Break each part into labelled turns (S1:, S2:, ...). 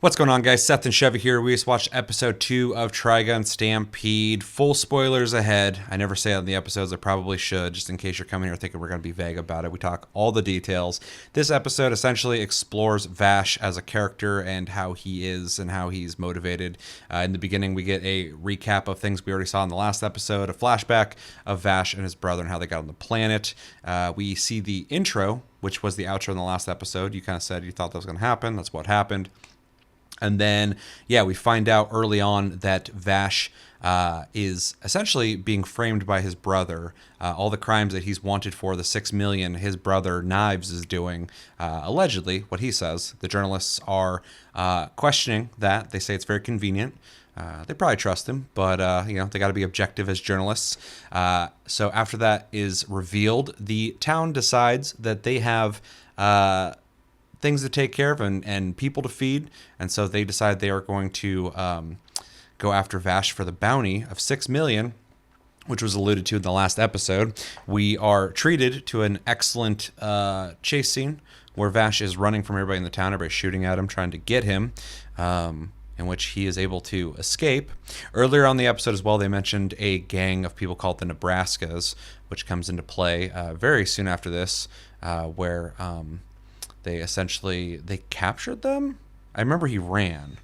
S1: What's going on, guys? Seth and Chevy here. We just watched episode 2 of Trigun Stampede. Full spoilers ahead. I never say that in the episodes. I probably should, just in case you're coming here thinking we're going to be vague about it. We talk all the details. This episode essentially explores Vash as a character and how he is and how he's motivated. In the beginning, we get a recap of things we already saw in the last episode, a flashback of Vash and his brother and how they got on the planet. We see the intro, which was the outro in the last episode. You kind of said you thought that was going to happen. That's what happened. And then, we find out early on that Vash is essentially being framed by his brother. All the crimes that he's wanted for, the 6 million his brother Knives is doing, allegedly, what he says. The journalists are questioning that. They say it's very convenient. They probably trust him, but, they got to be objective as journalists. So after that is revealed, the town decides that they have things to take care of and people to feed, and so they decide they are going to go after Vash for the bounty of 6 million, which was alluded to in the last episode. We are treated to an excellent chase scene where Vash is running from everybody in the town, everybody shooting at him, trying to get him, in which he is able to escape. Earlier on the episode as well, they mentioned a gang of people called the Nebraskas, which comes into play very soon after this, where they captured them. I remember he ran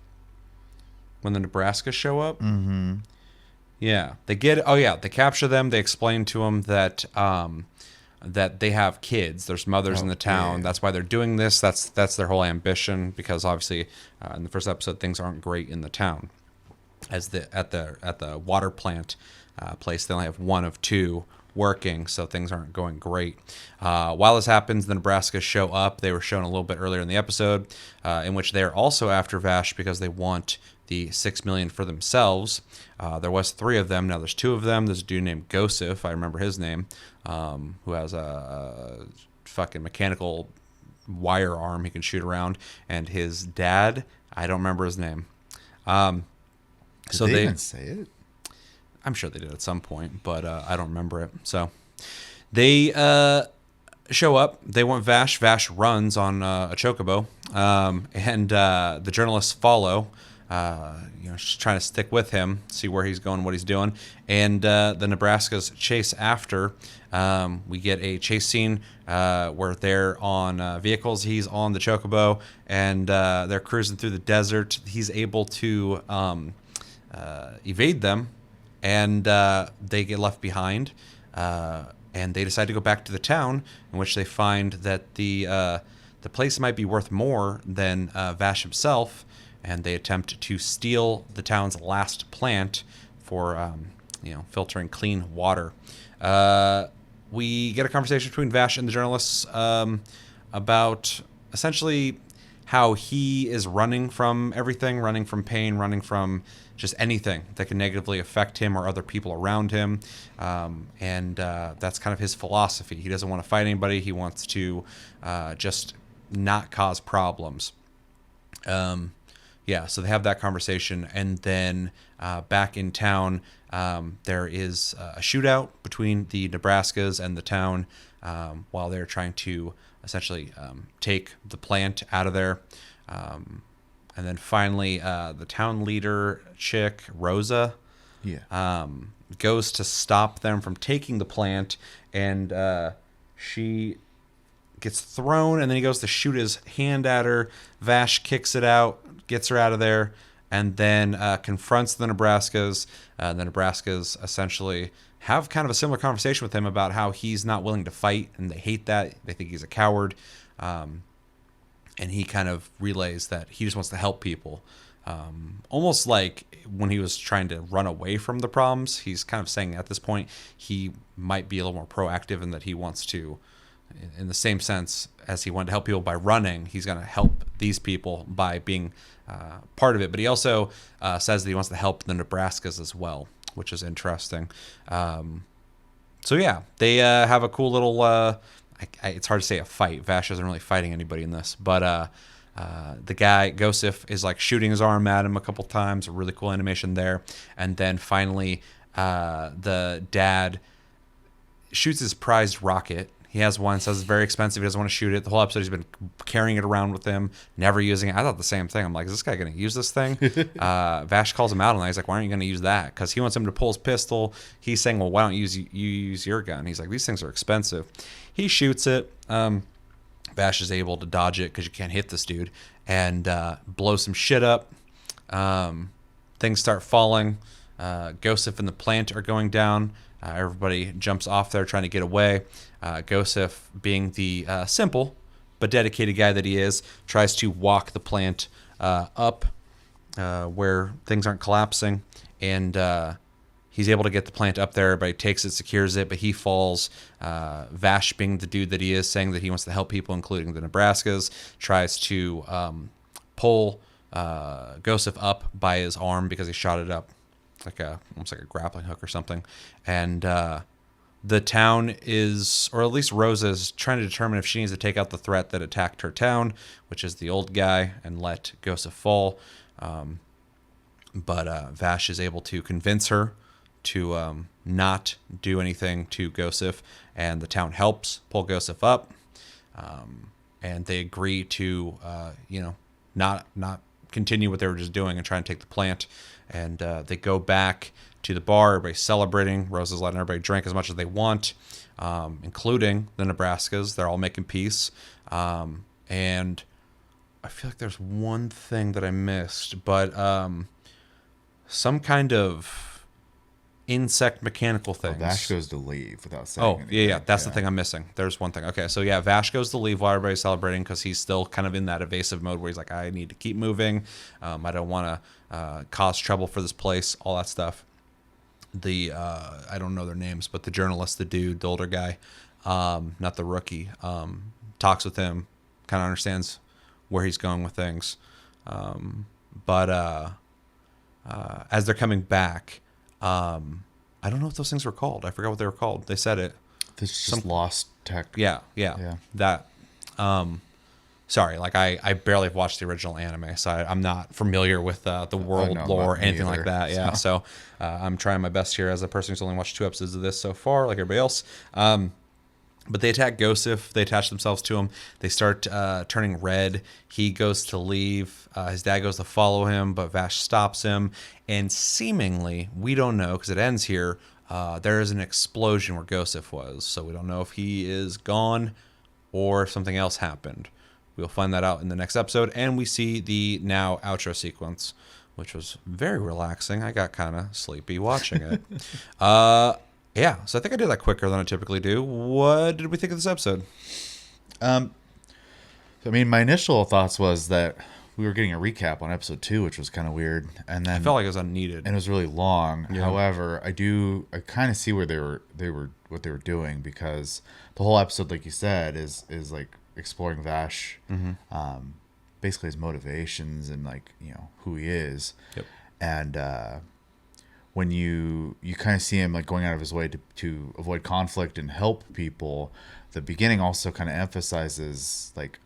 S1: when the Nebraska show up.
S2: Mm-hmm.
S1: Yeah, they capture them. They explain to them that that they have kids. There's mothers in the town. Yeah. That's why they're doing this. That's their whole ambition, because obviously in the first episode things aren't great in the town. As at the water plant place, they only have one of two working, so things aren't going great. While this happens, the Nebraskas show up. They were shown a little bit earlier in the episode, in which they're also after Vash because they want the 6 million for themselves. There was 3 of them. Now there's 2 of them. There's a dude named Gosif, I remember his name, who has a fucking mechanical wire arm he can shoot around, and his dad, I don't remember his name.
S2: Did they even say it?
S1: I'm sure they did at some point, but I don't remember it. So they show up. They want Vash. Vash runs on a chocobo, and the journalists follow, just trying to stick with him, see where he's going, what he's doing. And the Nebraskas chase after. We get a chase scene where they're on vehicles. He's on the chocobo, and they're cruising through the desert. He's able to evade them, and they get left behind, and they decide to go back to the town, in which they find that the place might be worth more than Vash himself, and they attempt to steal the town's last plant for filtering clean water. We get a conversation between Vash and the journalists about essentially how he is running from everything, running from pain, running from just anything that can negatively affect him or other people around him. And that's kind of his philosophy. He doesn't want to fight anybody. He wants to just not cause problems. So they have that conversation. And then back in town, there is a shootout between the Nebraskas and the town while they're trying to essentially take the plant out of there. And then finally, the town leader chick, Rosa, goes to stop them from taking the plant, and she gets thrown, and then he goes to shoot his hand at her. Vash kicks it out, gets her out of there, and then confronts the Nebraskas. The Nebraskas essentially have kind of a similar conversation with him about how he's not willing to fight, and they hate that. They think he's a coward. And he kind of relays that he just wants to help people. Almost like when he was trying to run away from the problems, he's kind of saying at this point he might be a little more proactive, and that he wants to, in the same sense as he wanted to help people by running, he's going to help these people by being part of it. But he also says that he wants to help the Nebraskas as well, which is interesting. They have a cool little... it's hard to say a fight. Vash isn't really fighting anybody in this, but the guy Gosif is like shooting his arm at him a couple times. A really cool animation there. And then finally, the dad shoots his prized rocket. He has one, says it's very expensive. He doesn't want to shoot it. The whole episode he's been carrying it around with him, never using it. I thought the same thing. I'm like, is this guy going to use this thing? Vash calls him out on that. He's like, why aren't you going to use that? Because he wants him to pull his pistol. He's saying, well, why don't you use your gun? He's like, these things are expensive. He shoots it. Vash is able to dodge it because you can't hit this dude, and blow some shit up. Things start falling. Gosif and the plant are going down. Everybody jumps off there trying to get away. Gosif, being the simple but dedicated guy that he is, tries to walk the plant up where things aren't collapsing, and he's able to get the plant up there. Everybody takes it, secures it, but he falls. Vash, being the dude that he is, saying that he wants to help people, including the Nebraskas, tries to pull Gosif up by his arm because he shot it up like almost like a grappling hook or something. And the town is, or at least Rosa is, trying to determine if she needs to take out the threat that attacked her town, which is the old guy, and let Gosif fall. But Vash is able to convince her to not do anything to Gosif, and the town helps pull Gosif up. And they agree to, not continue what they were just doing and try and take the plant. And they go back to the bar. Everybody's celebrating. Rosa's letting everybody drink as much as they want, including the Nebraskas. They're all making peace. And I feel like there's one thing that I missed, but some kind of insect mechanical things.
S2: Vash goes to leave without saying anything.
S1: Yeah. That's the thing I'm missing. There's one thing. Okay, so yeah, Vash goes to leave while everybody's celebrating because he's still kind of in that evasive mode where he's like, I need to keep moving. I don't want to cause trouble for this place, all that stuff. The I don't know their names, but the journalist, the dude, the older guy, not the rookie, talks with him, kind of understands where he's going with things. But as they're coming back, I don't know what those things were called. I forgot what they were called. They said it.
S2: This just lost tech.
S1: Yeah. That. Sorry, like I barely have watched the original anime, so I'm not familiar with the world lore or anything like that. Yeah, so I'm trying my best here as a person who's only watched 2 episodes of this so far, like everybody else. But they attack Gosif. They attach themselves to him. They start turning red. He goes to leave. His dad goes to follow him, but Vash stops him. And seemingly, we don't know because it ends here, there is an explosion where Gosif was. So we don't know if he is gone or if something else happened. We'll find that out in the next episode. And we see the now outro sequence, which was very relaxing. I got kind of sleepy watching it. Yeah, so I think I did that quicker than I typically do. What did we think of this episode?
S2: I mean, my initial thoughts was that we were getting a recap on episode 2, which was kind of weird, and then
S1: I felt like it was unneeded,
S2: and it was really long. Yeah. However, I kind of see where what they were doing, because the whole episode, like you said, is like exploring Vash, basically his motivations and like who he is, and when you kind of see him like going out of his way to avoid conflict and help people. The beginning also kind of emphasizes like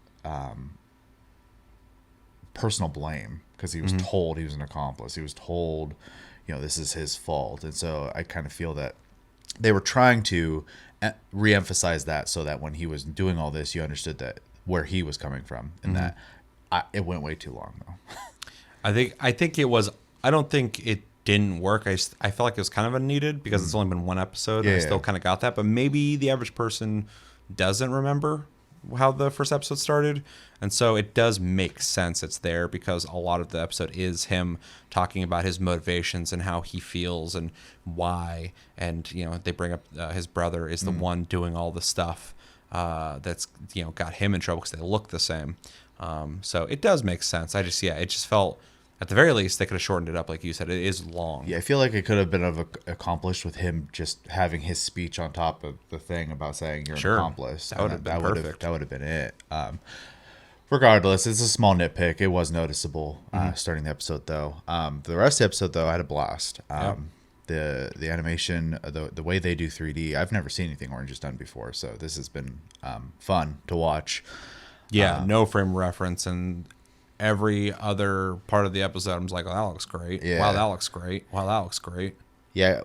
S2: personal blame, because he was told he was an accomplice. He was told, this is his fault. And so I kind of feel that they were trying to re-emphasize that, so that when he was doing all this, you understood that where he was coming from, and that it went way too long though.
S1: I think it was, I don't think it didn't work. I felt like it was kind of unneeded because it's only been 1 episode. I still kind of got that, but maybe the average person doesn't remember how the first episode started, and so it does make sense it's there, because a lot of the episode is him talking about his motivations and how he feels and why, and they bring up his brother is the one doing all the stuff that's got him in trouble because they look the same. So it does make sense. It just felt, at the very least, they could have shortened it up, like you said. It is long.
S2: Yeah, I feel like it could have been accomplished with him just having his speech on top of the thing about saying you're an accomplice.
S1: That would have been perfect.
S2: That would have been it. Regardless, it's a small nitpick. It was noticeable starting the episode, though. The rest of the episode, though, I had a blast. The animation, the way they do 3D, I've never seen anything Orange has done before, so this has been fun to watch.
S1: Yeah, no frame reference, and every other part of the episode, I'm just like, oh, that looks great. Yeah. Wow, that looks great. Wow, that looks great.
S2: Yeah.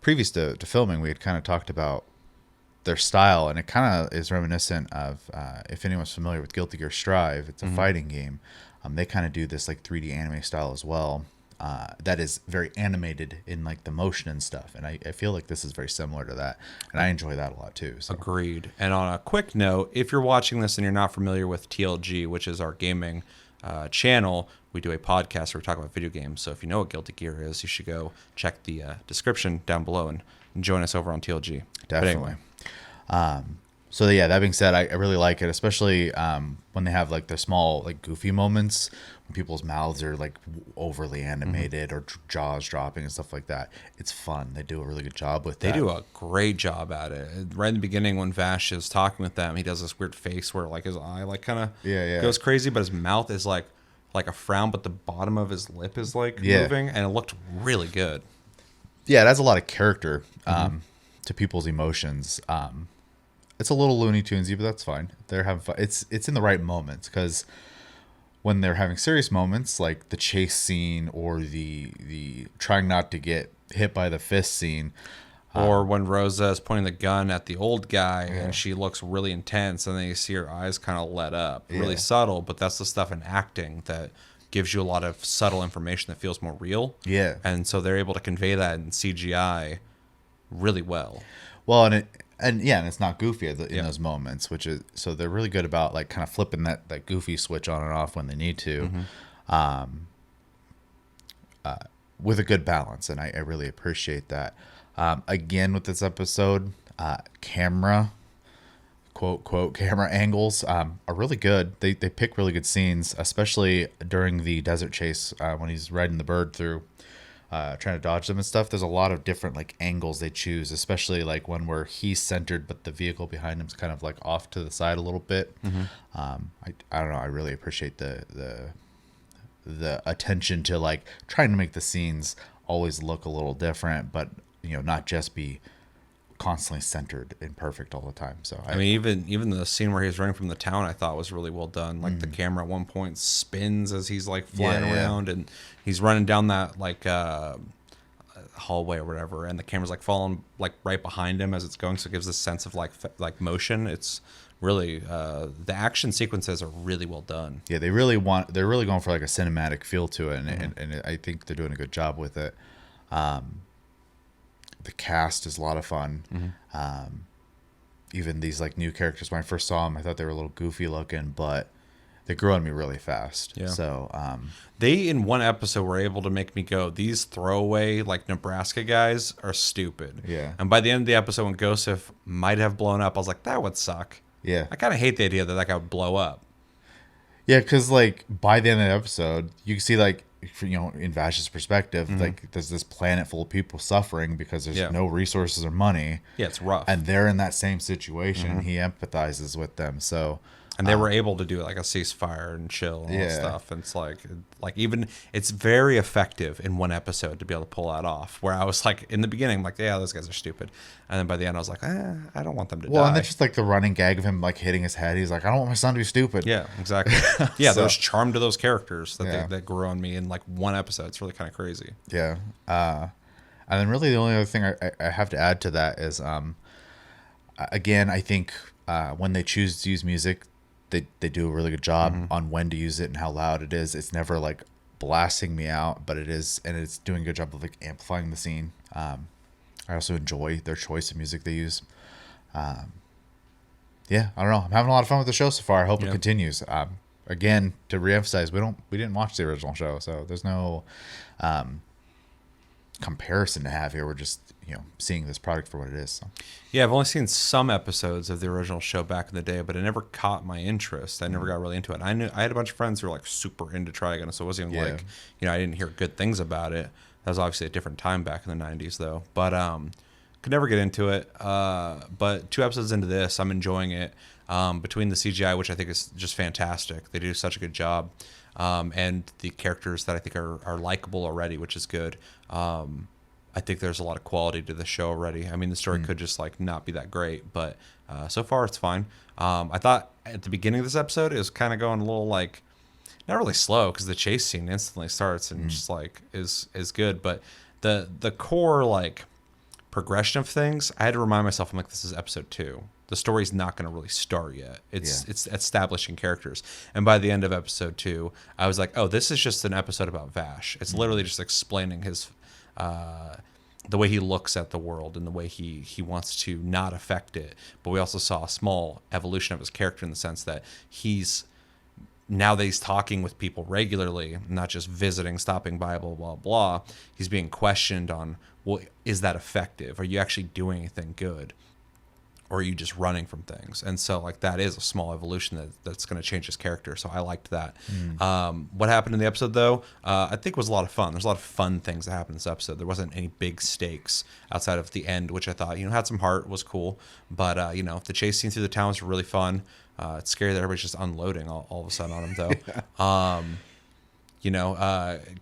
S2: Previous to filming, we had kind of talked about their style, and it kind of is reminiscent of if anyone's familiar with Guilty Gear Strive. It's a fighting game. They kind of do this like 3D anime style as well. That is very animated in like the motion and stuff, and I feel like this is very similar to that, and I enjoy that a lot too. So.
S1: Agreed. And on a quick note, if you're watching this and you're not familiar with TLG, which is our gaming channel, we do a podcast where we talk about video games. So if you know what Guilty Gear is, you should go check the description down below and join us over on TLG.
S2: Definitely. So yeah, that being said, I really like it, especially when they have like the small like goofy moments when people's mouths are like overly animated or jaws dropping and stuff like that. It's fun. They do a really good job with that.
S1: They do a great job at it. Right in the beginning when Vash is talking with them, he does this weird face where like his eye like kind of goes crazy, but his mouth is like a frown, but the bottom of his lip is like moving, and it looked really good.
S2: Yeah, it has a lot of character to people's emotions. It's a little Looney Tunesy, but that's fine. They're having fun. It's in the right moments, because when they're having serious moments, like the chase scene or the trying not to get hit by the fist scene,
S1: or when Rosa is pointing the gun at the old guy and she looks really intense, and then you see her eyes kind of let up, really subtle. But that's the stuff in acting that gives you a lot of subtle information that feels more real.
S2: Yeah,
S1: and so they're able to convey that in CGI really well.
S2: Well, and it's not goofy in those moments, which is, so they're really good about like kind of flipping that goofy switch on and off when they need to, with a good balance, and I really appreciate that. Again, with this episode, camera angles are really good. They pick really good scenes, especially during the desert chase when he's riding the bird through. Trying to dodge them and stuff. There's a lot of different like angles they choose, especially like one where he's centered but the vehicle behind him's kind of like off to the side a little bit. I don't know, I really appreciate the attention to like trying to make the scenes always look a little different, but not just be constantly centered and perfect all the time. So
S1: I mean, even the scene where he's running from the town, I thought was really well done. Like the camera at one point spins as he's like flying around, and he's running down that like hallway or whatever, and the camera's like following like right behind him as it's going, so it gives this sense of like motion. It's really the action sequences are really well done.
S2: Yeah, they're really going for like a cinematic feel to it, and I think they're doing a good job with it. The cast is a lot of fun. Even these like new characters, when I first saw them, I thought they were a little goofy looking, but they grew on me really fast. Yeah. So
S1: they in one episode were able to make me go, these throwaway like Nebraska guys are stupid.
S2: Yeah.
S1: And by the end of the episode, when Gosif might have blown up, I was like, that would suck.
S2: Yeah.
S1: I kind of hate the idea that guy would blow up.
S2: Yeah, because like by the end of the episode, you can see like, in Vash's perspective, like there's this planet full of people suffering because there's no resources or money.
S1: Yeah, it's rough.
S2: And they're in that same situation. He empathizes with them. So,
S1: and they were able to do like a ceasefire and chill and all that stuff. And it's like even it's very effective in one episode to be able to pull that off. Where I was like in the beginning, I'm like, yeah, those guys are stupid. And then by the end, I was like, I don't want them to die.
S2: Well, and that's just like the running gag of him like hitting his head. He's like, I don't want my son to be stupid.
S1: Yeah, exactly. Yeah, there's charm to those characters that grew on me in like one episode. It's really kind of crazy.
S2: Yeah. And then really the only other thing I have to add to that is, again, I think when they choose to use music, they do a really good job on when to use it and how loud it is. It's never like blasting me out, but it is, and it's doing a good job of like amplifying the scene. I also enjoy their choice of music they use. Yeah, I don't know. I'm having a lot of fun with the show so far. I hope it continues. Again, to reemphasize, we didn't watch the original show, so there's no comparison to have here. We're just seeing this product for what it is. So.
S1: Yeah, I've only seen some episodes of the original show back in the day, but it never caught my interest. I never got really into it. I had a bunch of friends who were like super into Trigun, so it wasn't even like I didn't hear good things about it. That was obviously a different time back in the 90s though. But could never get into it. But 2 episodes into this, I'm enjoying it. Between the CGI, which I think is just fantastic, they do such a good job, and the characters that I think are likable already, which is good. I think there's a lot of quality to the show already. I mean, the story could just like not be that great, but so far it's fine. I thought at the beginning of this episode it was kind of going a little like not really slow because the chase scene instantly starts and just like is good, but the core like progression of things, I had to remind myself, I'm like, this is episode 2. The story's not going to really start yet. It's establishing characters. And by the end of episode 2, I was like, oh, this is just an episode about Vash. It's literally just explaining his the way he looks at the world and the way he wants to not affect it. But we also saw a small evolution of his character in the sense that now that he's talking with people regularly, not just visiting, stopping by, blah, blah, blah, he's being questioned on, well, is that effective? Are you actually doing anything good? Or are you just running from things? And so, like, that is a small evolution that's going to change his character. So I liked that. What happened in the episode, though, I think was a lot of fun. There's a lot of fun things that happened in this episode. There wasn't any big stakes outside of the end, which I thought, had some heart, was cool. But, the chase scene through the town was really fun. It's scary that everybody's just unloading all of a sudden on him, though.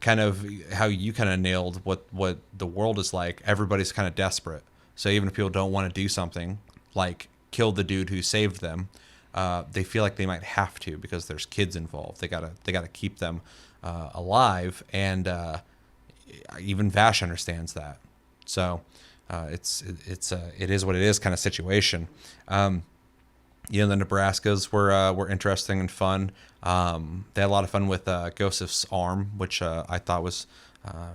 S1: Kind of how you kind of nailed what the world is like. Everybody's kind of desperate. So even if people don't want to do something, like kill the dude who saved them, they feel like they might have to because there's kids involved. They gotta keep them alive, and even Vash understands that. So it is what it is kind of situation. The Nebraskas were interesting and fun. They had a lot of fun with Ghost's arm, which I thought was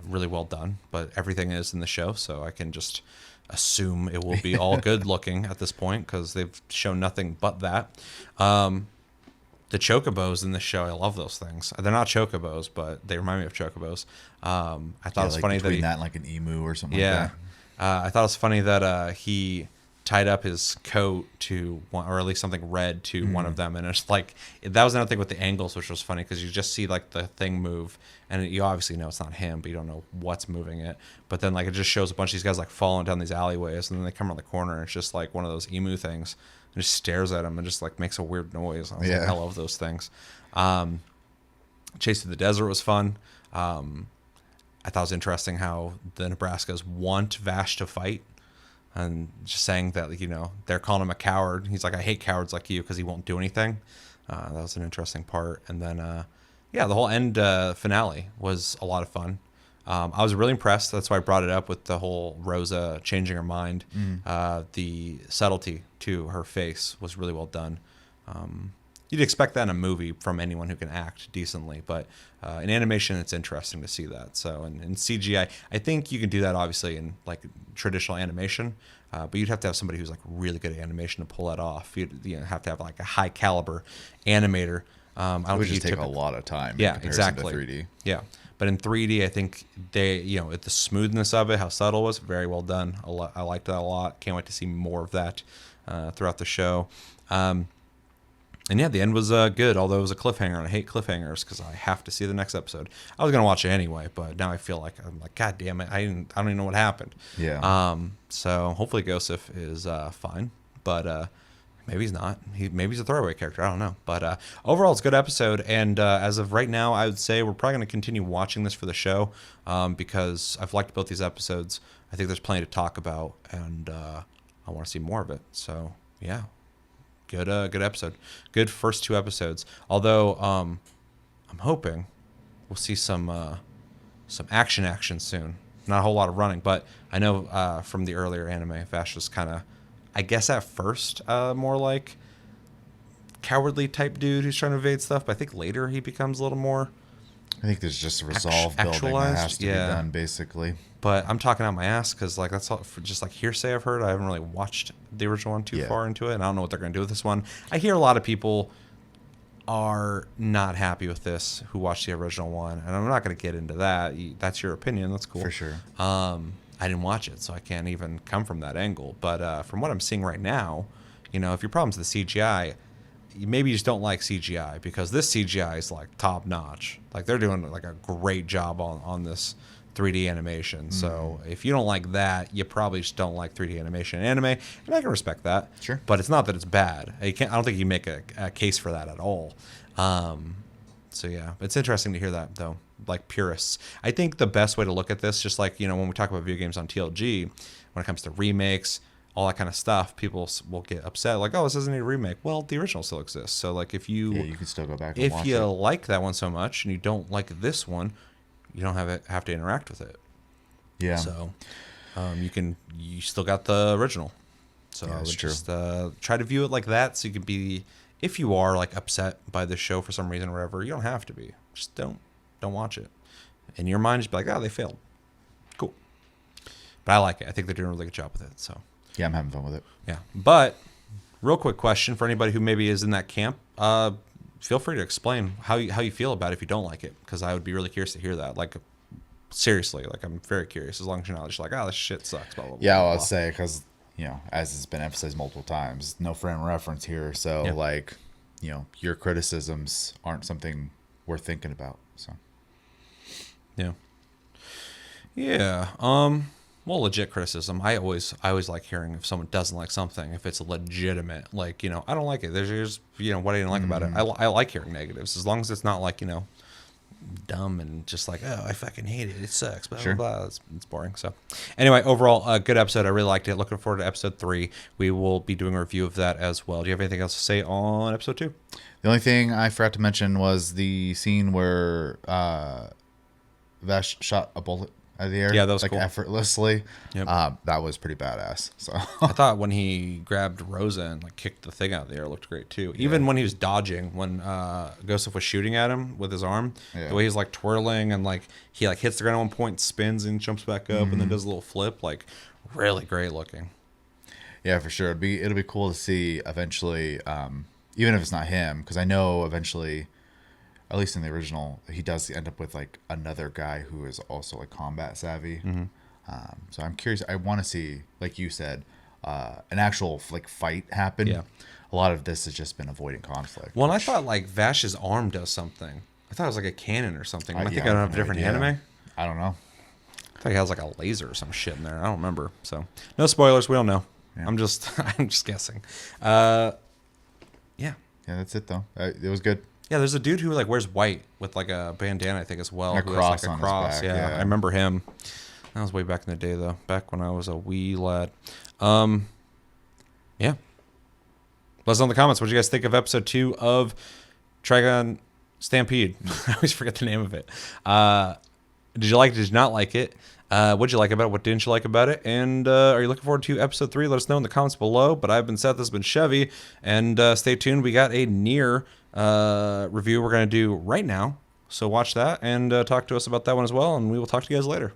S1: really well done. But everything is in the show, so I can just assume it will be all good looking at this point because they've shown nothing but that. The chocobos in this show, I love those things. They're not chocobos, but they remind me of chocobos. I thought it was funny that
S2: that and like an emu or something like that.
S1: I thought it was funny that he tied up his coat to one, or at least something red to one of them, and it's like that was another thing with the angles, which was funny because you just see like the thing move, and you obviously know it's not him, but you don't know what's moving it. But then like it just shows a bunch of these guys like falling down these alleyways, and then they come around the corner, and it's just like one of those emu things, and just stares at him and just like makes a weird noise. I was like, I love those things. Chase through the desert was fun. I thought it was interesting how the Nebraskas want Vash to fight. And just saying that, they're calling him a coward. He's like, I hate cowards like you because he won't do anything. That was an interesting part. And then, the whole end finale was a lot of fun. I was really impressed. That's why I brought it up with the whole Rosa changing her mind. The subtlety to her face was really well done. You'd expect that in a movie from anyone who can act decently, but in animation, it's interesting to see that. So, in CGI, I think you can do that obviously in like traditional animation, but you'd have to have somebody who's like really good at animation to pull that off. You'd have to have like a high caliber animator. I don't
S2: it would
S1: think
S2: just take a lot of time.
S1: Yeah,
S2: in comparison
S1: exactly.
S2: To 3D.
S1: Yeah, but in 3D, I think they, the smoothness of it, how subtle it was, very well done. I liked that a lot. Can't wait to see more of that throughout the show. And the end was good, although it was a cliffhanger, and I hate cliffhangers because I have to see the next episode. I was gonna watch it anyway, but now I feel like I'm like, God damn it, I don't even know what happened.
S2: Yeah.
S1: So hopefully Joseph is fine, but maybe he's not. Maybe he's a throwaway character. I don't know. But overall, it's a good episode, and as of right now, I would say we're probably gonna continue watching this for the show because I've liked both these episodes. I think there's plenty to talk about, and I want to see more of it. So yeah. Good episode. Good first 2 episodes. Although I'm hoping we'll see some action soon. Not a whole lot of running, but I know from the earlier anime, Vash was kind of, I guess at first, more like cowardly type dude who's trying to evade stuff. But I think later he becomes a little more.
S2: I think there's just a resolve building that has to be done, basically.
S1: But I'm talking out my ass because like that's all for just like hearsay I've heard. I haven't really watched the original one too far into it, and I don't know what they're going to do with this one. I hear a lot of people are not happy with this who watched the original one, and I'm not going to get into that. That's your opinion. That's cool.
S2: For sure.
S1: I didn't watch it, so I can't even come from that angle. But from what I'm seeing right now, if your problem's the CGI, maybe you just don't like CGI because this CGI is like top notch. Like they're doing like a great job on this 3D animation. So if you don't like that, you probably just don't like 3D animation in anime, and I can respect that.
S2: Sure.
S1: But it's not that it's bad. I don't think you make a case for that at all. So yeah, it's interesting to hear that though. Like purists, I think the best way to look at this, just like when we talk about video games on TLG, when it comes to remakes, all that kind of stuff, people will get upset like, oh, this doesn't need a remake. Well, the original still exists. So like if you
S2: can still go back and watch
S1: if you
S2: it.
S1: like that one so much and you don't like this one, you don't have to interact with it.
S2: Yeah.
S1: So You still got the original. So
S2: Yeah,
S1: I
S2: that's
S1: would
S2: true.
S1: just try to view it like that, so you could be, if you are like upset by the show for some reason or whatever, you don't have to be. Just don't watch it. In your mind, just be like, oh, they failed. Cool. But I like it. I think they're doing a really good job with it. So
S2: Yeah, I'm having fun with it.
S1: yeah. But real quick question for anybody who maybe is in that camp. Feel free to explain how you feel about it if you don't like it, because I would be really curious to hear that. Like, seriously, like I'm very curious. As long as you're not just like, oh, this shit sucks. Blah blah blah.
S2: Yeah,
S1: blah,
S2: I'll
S1: blah.
S2: say, because, as it's been emphasized multiple times, no frame of reference here. So,
S1: Yeah.
S2: like, your criticisms aren't something worth thinking about. So,
S1: Yeah. Yeah. Well, legit criticism. I always like hearing if someone doesn't like something, if it's legitimate. Like, I don't like it. There's what I didn't like about it. I like hearing negatives, as long as it's not like, dumb and just like, oh, I fucking hate it. It sucks. Blah,
S2: Sure.
S1: blah, blah. It's boring. So anyway, overall, a good episode. I really liked it. Looking forward to episode 3. We will be doing a review of that as well. Do you have anything else to say on episode 2?
S2: the only thing I forgot to mention was the scene where Vash shot a bullet out of the air.
S1: Yeah, that was
S2: like
S1: cool.
S2: effortlessly.
S1: Yep.
S2: That was pretty badass. So
S1: I thought when he grabbed Rosa and like kicked the thing out of the air, it looked great too. Even when he was dodging, when Gosef was shooting at him with his arm,
S2: Yeah.
S1: the way he's like twirling and like he like hits the ground at one point, spins and jumps back up, and then does a little flip, like really great looking.
S2: yeah, for sure. It'll be cool to see eventually, even if it's not him, because I know eventually, at least in the original, he does end up with like another guy who is also like combat savvy. So I'm curious. I want to see, like you said, an actual like fight happen.
S1: Yeah.
S2: A lot of this has just been avoiding conflict.
S1: Well, and I thought like Vash's arm does something. I thought it was like a cannon or something. I think I don't have a
S2: no
S1: different
S2: idea.
S1: anime.
S2: I don't know.
S1: I thought he has like a laser or some shit in there. I don't remember. So no spoilers. We don't know.
S2: Yeah.
S1: I'm just guessing. Yeah.
S2: Yeah, that's it though. It was good.
S1: Yeah, there's a dude who like wears white with like a bandana, I think, as well.
S2: A
S1: who
S2: cross
S1: has, like,
S2: on his back,
S1: Yeah,
S2: yeah.
S1: I remember him. That was way back in the day, though. Back when I was a wee lad. Yeah. Let us know in the comments what you guys think of episode 2 of Trigun Stampede. I always forget the name of it. Did you like it? Did you not like it? What'd you like about it? What didn't you like about it? And are you looking forward to episode 3? Let us know in the comments below. But I've been Seth. This has been Chevy. And stay tuned. We got a Nier review we're going to do right now. So watch that and talk to us about that one as well. And we will talk to you guys later.